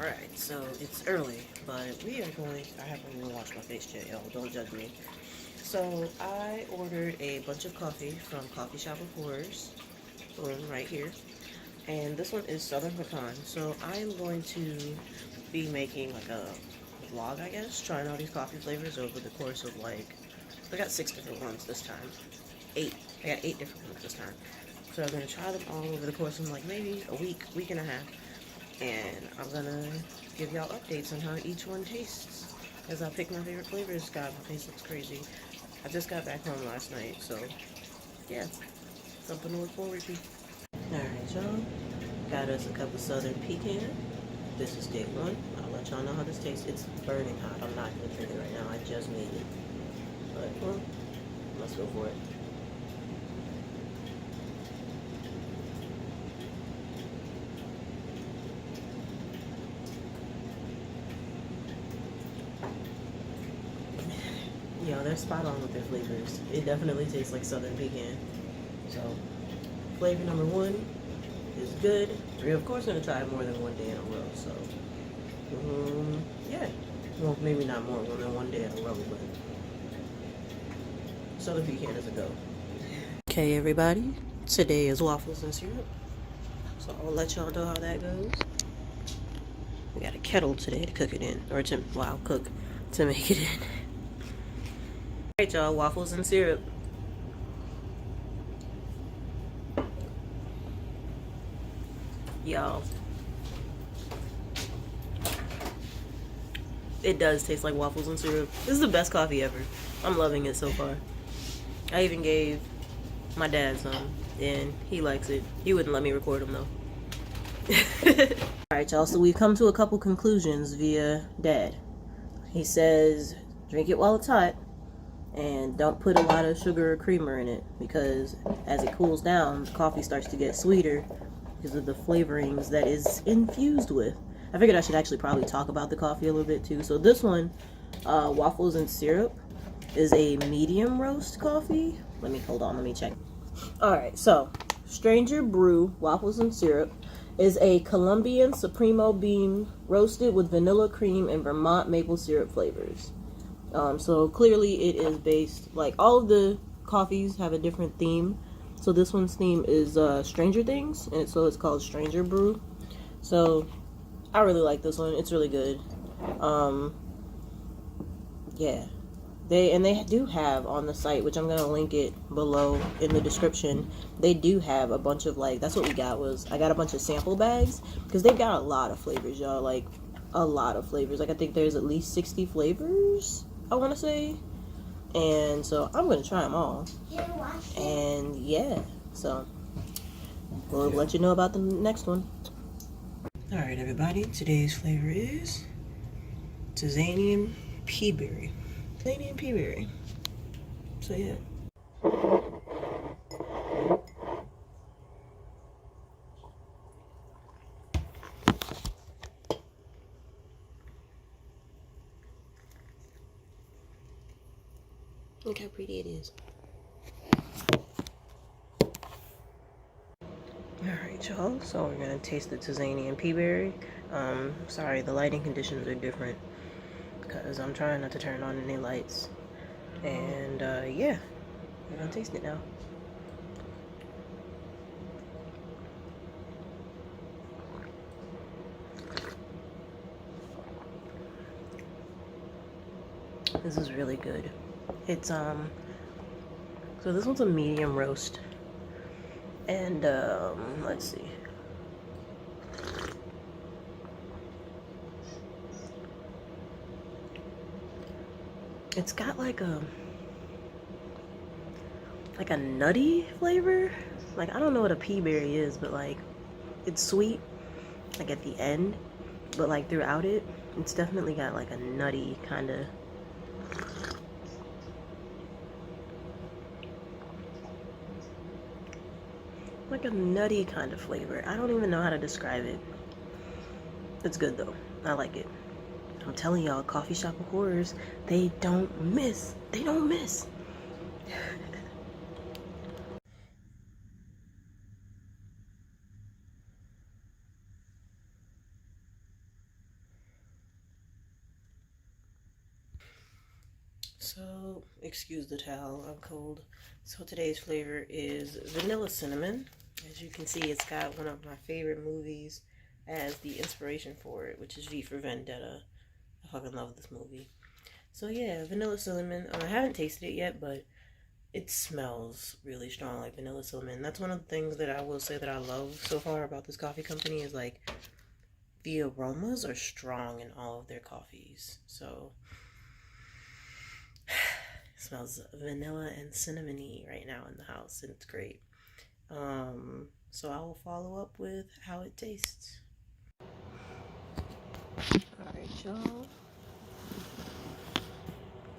Alright, so it's early, but we are going. I haven't even washed my face yet, y'all. Don't judge me. So I ordered a bunch of coffee from Coffee Shop of Horrors. One right here. And this one is Southern Pecan. So I am going to be making like a vlog, I guess, trying all these coffee flavors over the course of like, I got 6 different ones this time. 8. I got 8 different ones this time. So I'm going to try them all over the course of like maybe a week and a half. And I'm going to give y'all updates on how each one tastes. As I pick my favorite flavors. God, my face looks crazy. I just got back home last night, so yeah, something to look forward to. Alright, y'all. Got us a cup of Southern Pecan. This is day 1. I'll let y'all know how this tastes. It's burning hot. I'm not going to drink it right now. I just made it. But, well, let's go for it. Yo, they're spot on with their flavors. It definitely tastes like Southern Pecan. So, flavor number 1 is good. We're of course going to try it more than one day in a row, so yeah. Well, maybe not more than one day in a row, but Southern Pecan is a go. Okay, everybody. Today is waffles and syrup, so I'll let y'all know how that goes. We got a kettle today to cook it in, or to, cook to make it in. Alright, y'all, waffles and syrup. Y'all, it does taste like waffles and syrup. This is the best coffee ever. I'm loving it so far. I even gave my dad some, and he likes it. He wouldn't let me record him though. Alright, y'all, so we've come to a couple conclusions via dad. He says drink it while it's hot, and don't put a lot of sugar or creamer in it, because as it cools down, the coffee starts to get sweeter because of the flavorings that is infused with. I figured I should actually probably talk about the coffee a little bit too. So this one, waffles and syrup, is a medium roast coffee. Let me check. Alright, so Stranger Brew waffles and syrup is a Colombian Supremo bean roasted with vanilla cream and Vermont maple syrup flavors. So clearly it is based, like all of the coffees have a different theme. So this one's theme is Stranger Things, and so it's called Stranger Brew. So I really like this one. It's really good. Yeah. They do have on the site, which I'm going to link it below in the description, they do have a bunch of, like, that's what we got, I got a bunch of sample bags, because they've got a lot of flavors, y'all, like, a lot of flavors. Like, I think there's at least 60 flavors, I want to say. And so I'm going to try them all. And yeah, so we'll let you know about the next one. Alright, everybody, today's flavor is Tanzanian Peaberry. Tanzanian Peaberry. So yeah. Look how pretty it is. Alright, y'all, so we're gonna taste the Tanzanian Peaberry. Sorry, the lighting conditions are different because I'm trying not to turn on any lights. And yeah, we're gonna taste it now. This is really good. It's so this one's a medium roast. And let's see. It's got like a nutty flavor. Like, I don't know what a pea berry is, but like it's sweet like at the end, but like throughout it, it's definitely got like a nutty kind of flavor. I don't even know how to describe it. It's good though. I like it. I'm telling y'all, Coffee Shop of Horrors, they don't miss. They don't miss. So, excuse the towel, I'm cold. So today's flavor is vanilla cinnamon. As you can see, it's got one of my favorite movies as the inspiration for it, which is V for Vendetta. I fucking love this movie. So yeah, vanilla cinnamon. I haven't tasted it yet, but it smells really strong like vanilla cinnamon. That's one of the things that I will say that I love so far about this coffee company is like the aromas are strong in all of their coffees. So it smells vanilla and cinnamony right now in the house, and it's great. So I will follow up with how it tastes. Alright, y'all.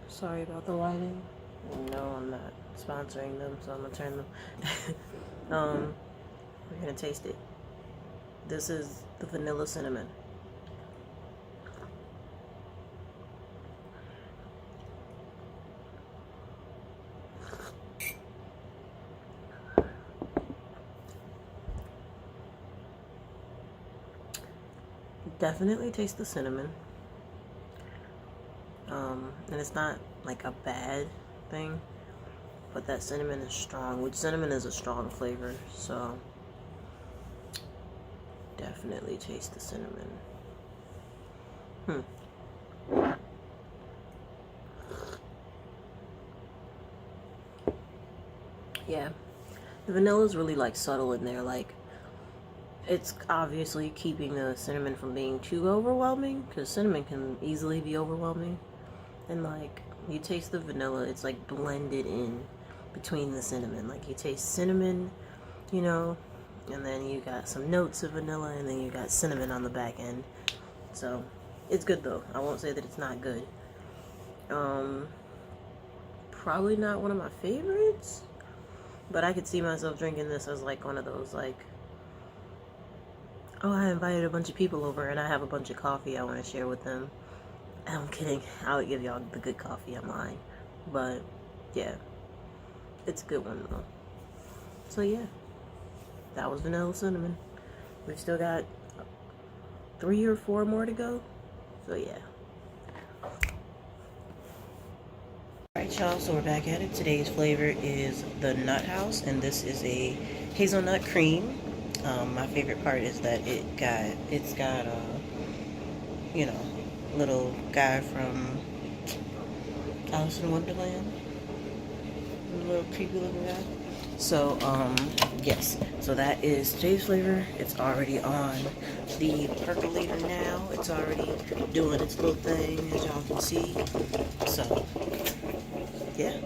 Sorry about the lighting. No, I'm not sponsoring them, so I'm gonna turn them. We're gonna taste it. This is the vanilla cinnamon. Definitely taste the cinnamon. And it's not like a bad thing, but that cinnamon is strong, which cinnamon is a strong flavor, so definitely taste the cinnamon. Yeah, the vanilla is really like subtle in there, like it's obviously keeping the cinnamon from being too overwhelming, because cinnamon can easily be overwhelming. And like you taste the vanilla, it's like blended in between the cinnamon. Like you taste cinnamon, you know, and then you got some notes of vanilla, and then you got cinnamon on the back end. So it's good though. I won't say that it's not good. Probably not one of my favorites, but I could see myself drinking this as like one of those like, oh, I invited a bunch of people over and I have a bunch of coffee I want to share with them. I'm kidding. I would give y'all the good coffee. I'm lying. But, yeah. It's a good one, though. So, yeah. That was vanilla cinnamon. We've still got 3 or 4 more to go. So, yeah. Alright, y'all. So, we're back at it. Today's flavor is the Nut House. And this is a hazelnut cream. My favorite part is that it's got you know, little guy from Alice in Wonderland, the little creepy looking guy. So yes, so that is today's flavor. It's already on the percolator now. It's already doing its little thing, as y'all can see. So yeah.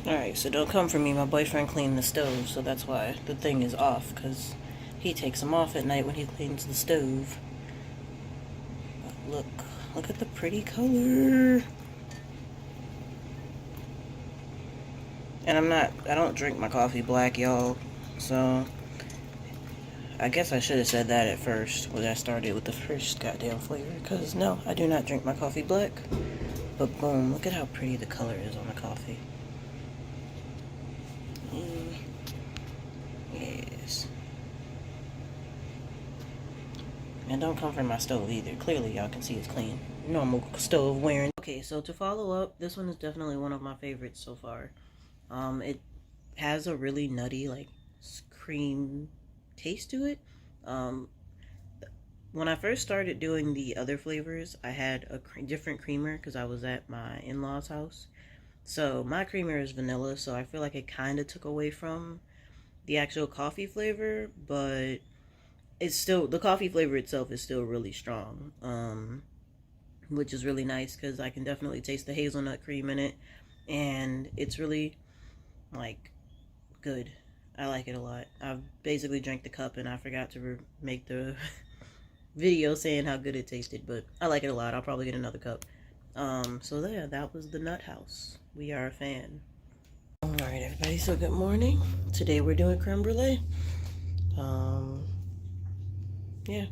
Alright, so don't come for me. My boyfriend cleaned the stove, so that's why the thing is off, because he takes them off at night when he cleans the stove. But look at the pretty color. And I don't drink my coffee black, y'all, so I guess I should have said that at first when I started with the first goddamn flavor, because no, I do not drink my coffee black. But boom, look at how pretty the color is on the coffee. Yes. And don't come from my stove either. Clearly y'all can see it's clean. Normal stove wearing. Okay, so to follow up, this one is definitely one of my favorites so far. It has a really nutty, like, cream taste to it. When I first started doing the other flavors, I had a different creamer because I was at my in-laws' house. So my creamer is vanilla, so I feel like it kind of took away from the actual coffee flavor, but it's still, the coffee flavor itself is still really strong, which is really nice because I can definitely taste the hazelnut cream in it, and it's really, like, good. I like it a lot. I've basically drank the cup and I forgot to make the video saying how good it tasted, but I like it a lot. I'll probably get another cup. So yeah, that was the Nut House. We are a fan. Alright everybody, so good morning. Today we're doing creme brulee. Yeah.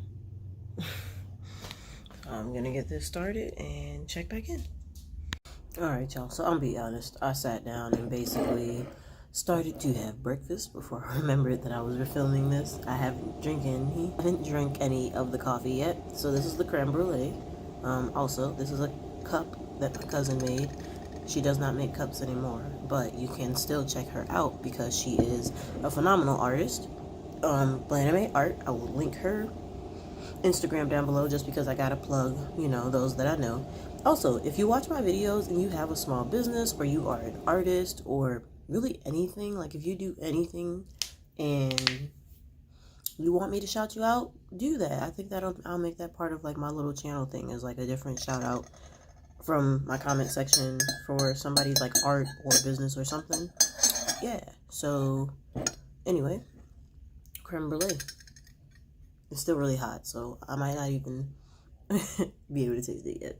I'm gonna get this started and check back in. Alright y'all, so I'll be honest. I sat down and basically started to have breakfast before I remembered that I was filming this. I haven't drank any of the coffee yet. So this is the creme brulee. Also, this is a cup that my cousin made. She does not make cups anymore, but you can still check her out because she is a phenomenal artist. Blandame Art. I will link her Instagram down below just because I gotta plug, you know, those that I know. Also, if you watch my videos and you have a small business or you are an artist or really anything, like if you do anything and you want me to shout you out, do that. I think I'll make that part of like my little channel thing, is like a different shout out from my comment section for somebody's like art or business or something. Yeah, so anyway, creme brulee. It's still really hot, so I might not even be able to taste it yet.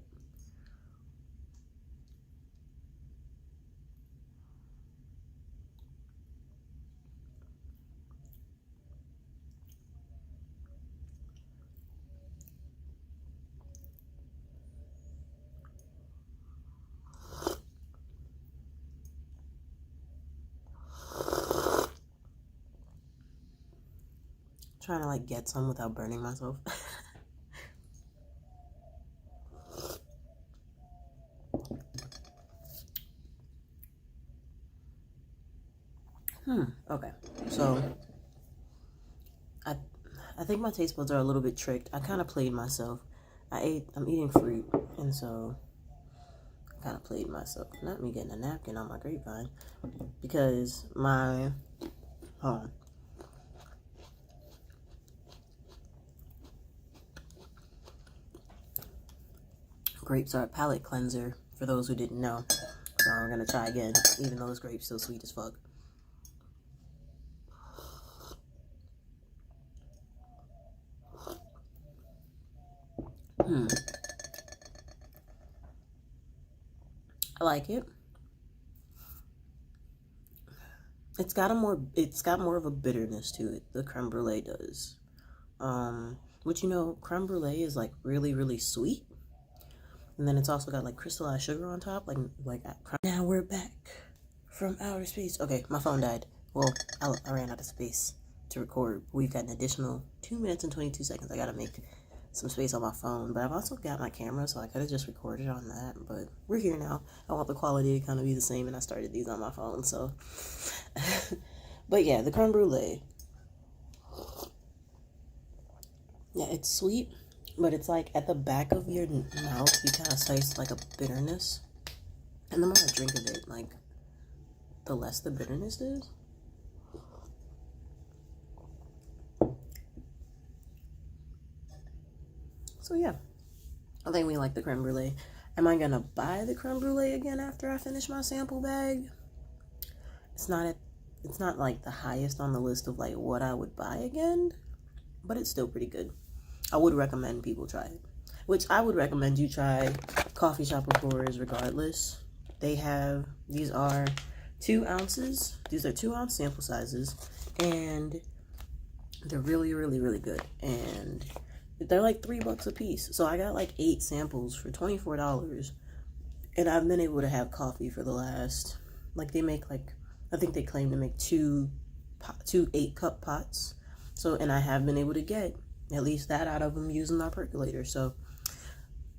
Trying to like get some without burning myself. Okay. So I think my taste buds are a little bit tricked. I kind of played myself. I'm eating fruit, and so I kind of played myself. Not me getting a napkin on my grapevine, because my grapes are a palate cleanser, for those who didn't know. So I'm gonna try again, even though this grape's still sweet as fuck. I like it. It's got more of a bitterness to it. The creme brulee does. Which, you know, creme brulee is like really, really sweet. And then it's also got like crystallized sugar on top, like. Now we're back from outer space. Okay, my phone died. Well, I ran out of space to record. We've got an additional 2 minutes and 22 seconds. I gotta make some space on my phone, but I've also got my camera, so I could have just recorded on that, but we're here now. I want the quality to kind of be the same, and I started these on my phone, so. But yeah, the creme brulee. Yeah, it's sweet, but it's like at the back of your mouth, you kind of taste like a bitterness. And the more I drink of it, like, the less the bitterness is. So yeah, I think we like the creme brulee. Am I gonna buy the creme brulee again after I finish my sample bag? It's not like the highest on the list of like what I would buy again, but it's still pretty good. I would recommend people try it. Which I would recommend you try Coffee Shop Reporters regardless. These are 2 ounces. These are 2-ounce sample sizes, and they're really, really, really good. And they're like $3 a piece. So I got like 8 samples for $24. And I've been able to have coffee for the last, like, they make like, I think they claim to make two 8-cup pots. So, and I have been able to get at least that out of them using our percolator. So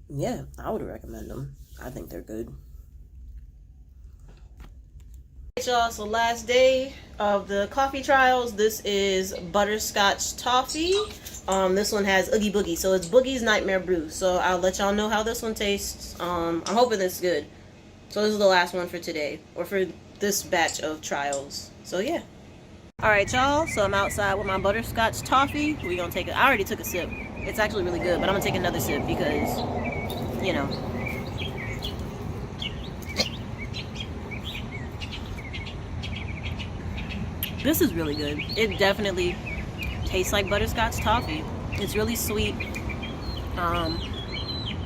yeah, I would recommend them. I think they're good. Y'all, so last day of the coffee trials. This is butterscotch toffee. This one has Oogie Boogie, so it's Boogie's Nightmare Brew. So I'll let y'all know how this one tastes. I'm hoping it's good. So this is the last one for today, or for this batch of trials. So yeah. Alright y'all, so I'm outside with my butterscotch toffee. We're gonna take I already took a sip. It's actually really good, but I'm gonna take another sip because, you know. This is really good. It definitely tastes like butterscotch toffee. It's really sweet.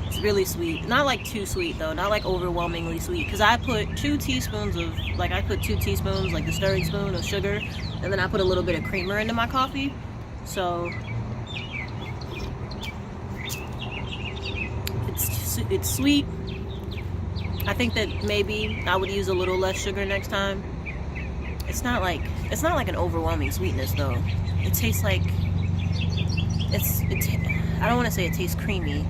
It's really sweet. Not like too sweet though. Not like overwhelmingly sweet. Because I put 2 teaspoons of, like the stirring spoon of sugar. And then I put a little bit of creamer into my coffee. So it's sweet. I think that maybe I would use a little less sugar next time. it's not like an overwhelming sweetness though. It tastes like I don't want to say it tastes creamy,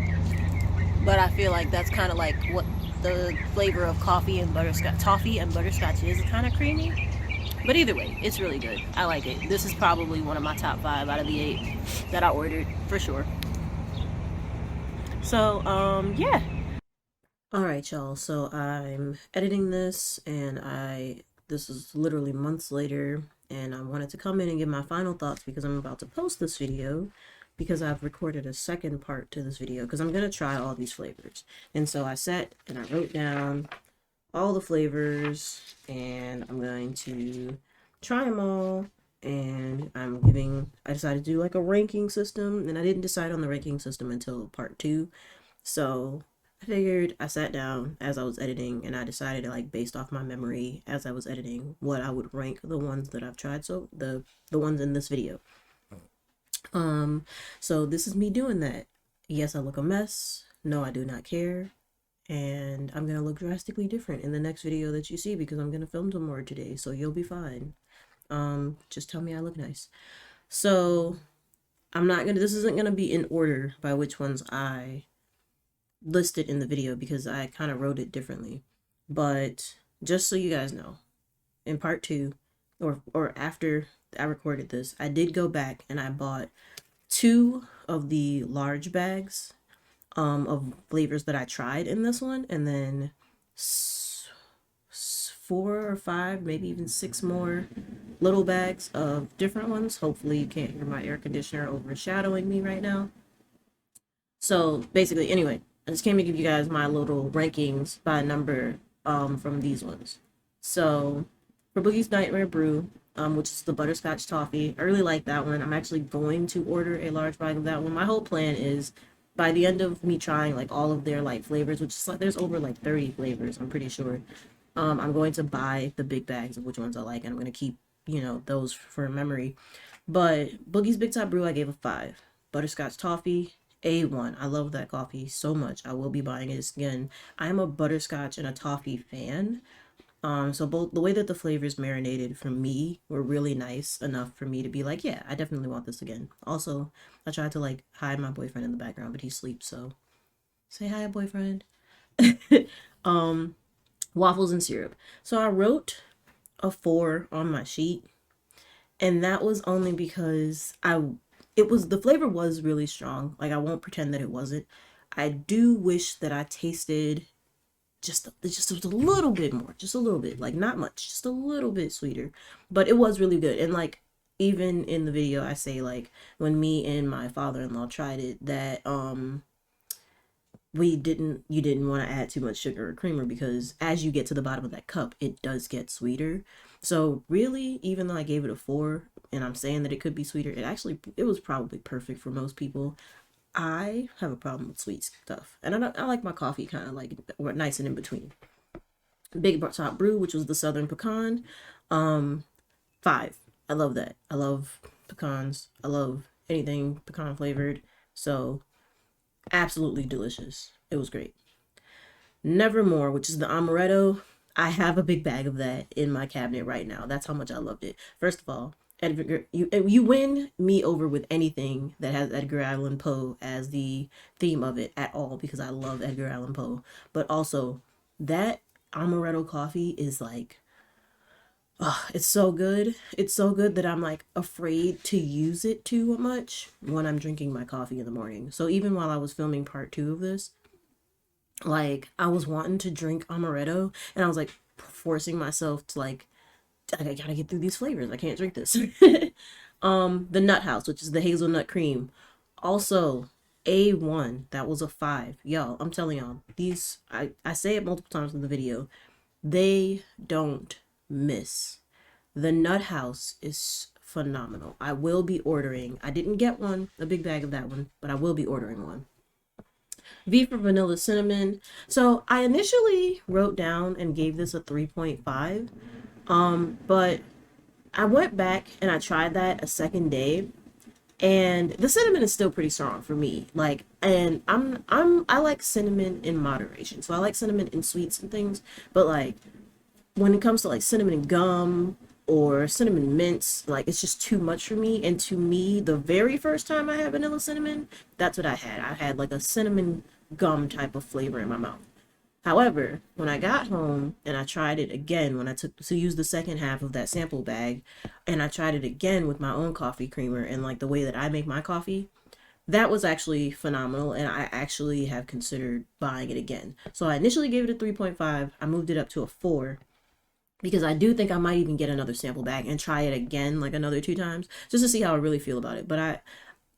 but I feel like that's kind of like what the flavor of toffee and butterscotch is, kind of creamy. But either way, it's really good. I like it. This is probably one of my top 5 out of the 8 that I ordered for sure. So, yeah. All right, y'all. So I'm editing this, and this is literally months later, and I wanted to come in and give my final thoughts because I'm about to post this video because I've recorded a second part to this video because I'm gonna try all these flavors. And so I sat and I wrote down all the flavors, and I'm going to try them all. And I decided to do like a ranking system, and I didn't decide on the ranking system until part 2. So I figured I sat down as I was editing and I decided, like, based off my memory as I was editing, what I would rank the ones that I've tried, so the ones in this video. So this is me doing that. Yes, I look a mess. No, I do not care. And I'm gonna look drastically different in the next video that you see because I'm gonna film some more today, so you'll be fine. Just tell me I look nice. So this isn't gonna be in order by which ones I listed in the video because I kind of wrote it differently. But just so you guys know, in part 2, or after I recorded this, I did go back and I bought 2 of the large bags of flavors that I tried in this one, and then 4 or 5, maybe even 6 more little bags of different ones. Hopefully you can't hear my air conditioner overshadowing me right now. So basically, anyway, I just came to give you guys my little rankings by number from these ones. So for Boogie's Nightmare Brew, which is the butterscotch toffee, I really like that one. I'm actually going to order a large bag of that one. My whole plan is by the end of me trying like all of their like flavors, which is like there's over like 30 flavors, I'm pretty sure. I'm going to buy the big bags of which ones I like, and I'm going to keep, those for memory. But Boogie's Big Top Brew, I gave a 5. Butterscotch Toffee, A1. I love that coffee so much. I will be buying it again. I am a butterscotch and a toffee fan. So both the way that the flavors marinated for me were really nice enough for me to be like, yeah, I definitely want this again. Also, I tried to like hide my boyfriend in the background, but he sleeps, so say hi, boyfriend. Waffles and syrup. So I wrote a 4 on my sheet, and that was only because the flavor was really strong. Like, I won't pretend that it wasn't. I do wish that I tasted just a little bit more, just a little bit, like not much, just a little bit sweeter, but it was really good. And like, even in the video I say, like, when me and my father-in-law tried it, that you didn't want to add too much sugar or creamer because as you get to the bottom of that cup, it does get sweeter. So really, even though I gave it a 4 and I'm saying that it could be sweeter, it was probably perfect for most people. I have a problem with sweet stuff, and I like my coffee kind of like nice and in between. Big Top Brew, which was the Southern Pecan, 5. I love that. I love pecans. I love anything pecan flavored. So absolutely delicious. It was great. Nevermore, which is the amaretto. I have a big bag of that in my cabinet right now. That's how much I loved it. First of all, you win me over with anything that has Edgar Allan Poe as the theme of it at all, because I love Edgar Allan Poe. But also, that amaretto coffee is like, oh, it's so good. It's so good that I'm like afraid to use it too much when I'm drinking my coffee in the morning. So even while I was filming part 2 of this, like, I was wanting to drink amaretto, and I was like forcing myself to like, I gotta get through these flavors. I can't drink this. The Nut House, which is the hazelnut cream, also A1. That was a 5. Y'all, I'm telling y'all, these, I say it multiple times in the video, they don't miss. The Nut House is phenomenal. I will be ordering. I didn't get a big bag of that one, but I will be ordering one. V for Vanilla Cinnamon. So I initially wrote down and gave this a 3.5. But I went back and I tried that a second day, and the cinnamon is still pretty strong for me. Like, and I like cinnamon in moderation. So I like cinnamon in sweets and things, but like when it comes to like cinnamon and gum or cinnamon mints. Like, it's just too much for me. And to me, the very first time I had vanilla cinnamon, that's what I had. I had like a cinnamon gum type of flavor in my mouth. However, when I got home and I tried it again, when I took to use the second half of that sample bag, and I tried it again with my own coffee creamer and like the way that I make my coffee, that was actually phenomenal. And I actually have considered buying it again. So I initially gave it a 3.5. I moved it up to a 4 because I do think I might even get another sample bag and try it again like another 2 times just to see how I really feel about it. But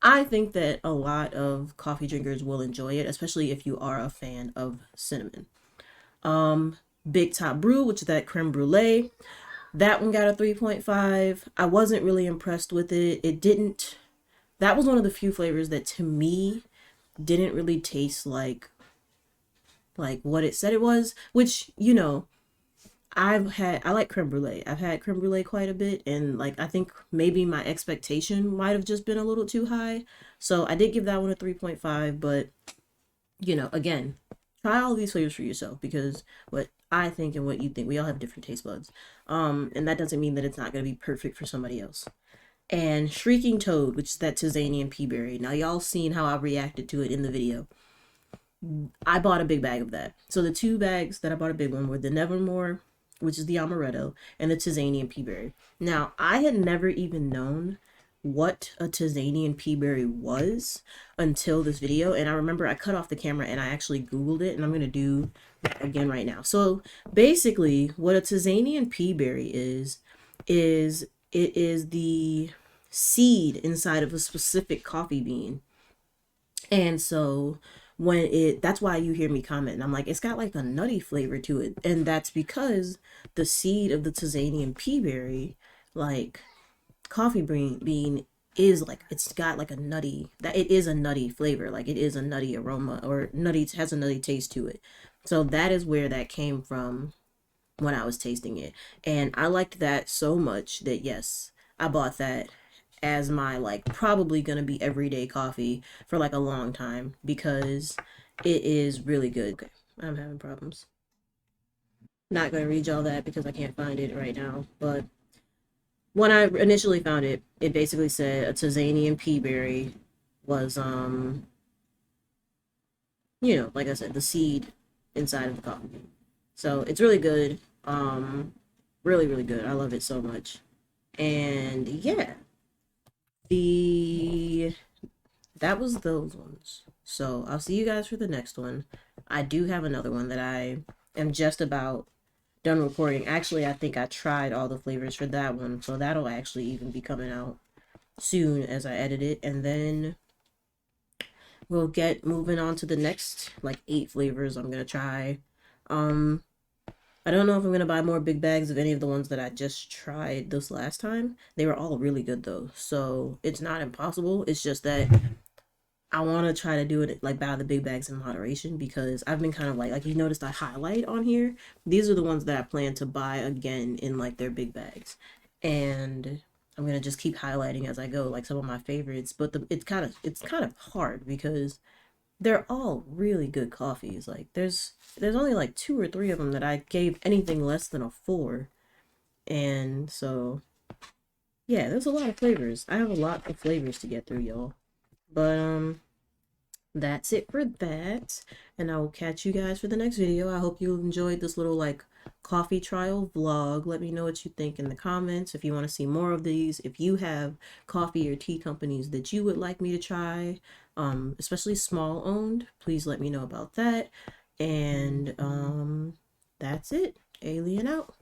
I think that a lot of coffee drinkers will enjoy it, especially if you are a fan of cinnamon. Big Top Brew, which is that creme brulee, that one got a 3.5. I wasn't really impressed with it. It didn't, that was one of the few flavors that to me didn't really taste like what it said it was, which, you know, I like creme brulee. I've had creme brulee quite a bit, and like I think maybe my expectation might have just been a little too high. So I did give that one a 3.5, but you know, again, try all these flavors for yourself because what I think and what you think, we all have different taste buds. And that doesn't mean that it's not going to be perfect for somebody else. And Shrieking Toad, which is that Tanzanian pea berry. Now, y'all seen how I reacted to it in the video. I bought a big bag of that. So the 2 bags that I bought a big one were the Nevermore, which is the amaretto, and the Tanzanian pea berry. Now, I had never even known what a Tanzanian pea berry was until this video, and I remember I cut off the camera and I actually Googled it, and I'm going to do that again right now. So basically, what a Tanzanian pea berry is it is the seed inside of a specific coffee bean. And so when it, that's why you hear me comment, and I'm like, it's got like a nutty flavor to it. And that's because the seed of the Tanzanian pea berry, like coffee bean is like, it's got like a nutty, that it is a nutty flavor. Like it is a nutty aroma or nutty, has a nutty taste to it. So that is where that came from when I was tasting it. And I liked that so much that yes, I bought that as my like probably gonna be everyday coffee for like a long time because it is really good. Okay, I'm having problems. Not gonna read y'all that because I can't find it right now. But when I initially found it, it basically said a Tanzanian pea berry was you know, like I said, the seed inside of the coffee. So it's really good. Really, really good. I love it so much. And yeah, the that was those ones. So I'll see you guys for the next one. I do have another one that I am just about done recording. Actually, I think I tried all the flavors for that one, so that'll actually even be coming out soon as I edit it, and then we'll get moving on to the next like 8 flavors I'm gonna try. Um, I don't know if I'm gonna buy more big bags of any of the ones that I just tried this last time. They were all really good though, so it's not impossible. It's just that I want to try to do it like buy the big bags in moderation because I've been kind of like you noticed I highlight on here. These are the ones that I plan to buy again in like their big bags, and I'm gonna just keep highlighting as I go like some of my favorites. But it's kind of hard because they're all really good coffees. Like there's only like 2 or 3 of them that I gave anything less than a 4, and so yeah, there's a lot of flavors. I have a lot of flavors to get through, y'all. But that's it for that, and I will catch you guys for the next video. I hope you enjoyed this little like coffee trial vlog. Let me know what you think in the comments if you want to see more of these, if you have coffee or tea companies that you would like me to try, especially small owned, please let me know about that. And that's it. Alien out.